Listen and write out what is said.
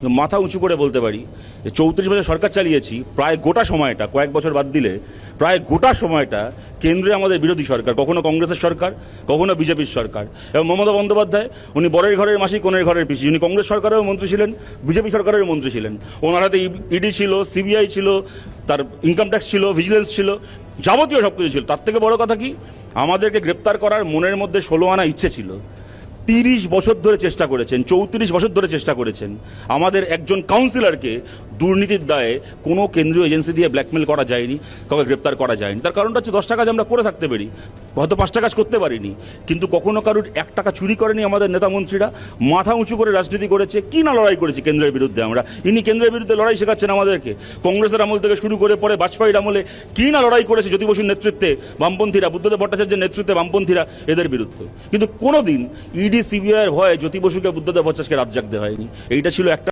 মাথা উঁচু করে বলতে পারি যে ৩৪ বছর সরকার চালিয়েছি, প্রায় গোটা সময়টা, কয়েক বছর বাদ দিলে প্রায় গোটা সময়টা কেন্দ্রে আমাদের বিরোধী সরকার, কখনো কংগ্রেসের সরকার, কখনো বিজেপির সরকার। এবং মমতা বন্দ্যোপাধ্যায় উনি বরের ঘরের মাসি কোণের ঘরের পিসি, উনি কংগ্রেস সরকারেরও মন্ত্রী ছিলেন, বিজেপি সরকারেরও মন্ত্রী ছিলেন। ওনার হাতে ইডি ছিল, সিবিআই ছিল, তার ইনকাম ট্যাক্স ছিল, ভিজিলেন্স ছিল, যাবতীয় সব কিছু ছিল। তার থেকে বড় কথা কি, আমাদেরকে গ্রেপ্তার করার মনের মধ্যে ১৬ আনা ইচ্ছে ছিল। ৩০ বছর ধরে চেষ্টা করেছেন, ৩৪ বছর ধরে চেষ্টা করেছেন আমাদের একজন কাউন্সিলরকে দুর্নীতির দায়ে কোনো কেন্দ্রীয় এজেন্সি দিয়ে ব্ল্যাকমেল করা যায়নি, কাউকে গ্রেপ্তার করা যায়নি। তার কারণটা হচ্ছে ১০টা কাজ আমরা করে থাকতে পারি, হয়তো ৫টা কাজ করতে পারিনি, কিন্তু কখনো কারোর ১ টাকা চুরি করেনি আমাদের নেতা মন্ত্রীরা। মাথা উঁচু করে রাজনীতি করেছে, কি না লড়াই করেছি কেন্দ্রের বিরুদ্ধে আমরা। ইনি কেন্দ্রের বিরুদ্ধে লড়াই শেখাচ্ছেন আমাদেরকে। কংগ্রেসের আমল থেকে শুরু করে পরে বাজপেয়ীর আমলে কি না লড়াই করেছে জ্যোতি বসুর নেতৃত্বে বামপন্থীরা, বুদ্ধদেব ভট্টাচার্যের নেতৃত্বে বামপন্থীরা, এদের বিরুদ্ধে। কিন্তু কোনোদিন ইডি সিবিআইয়ের ভয়ে জ্যোতি বসুকে, বুদ্ধদেব ভট্টাচার্যকে রাত জাগতে হয়নি। এইটা ছিল একটা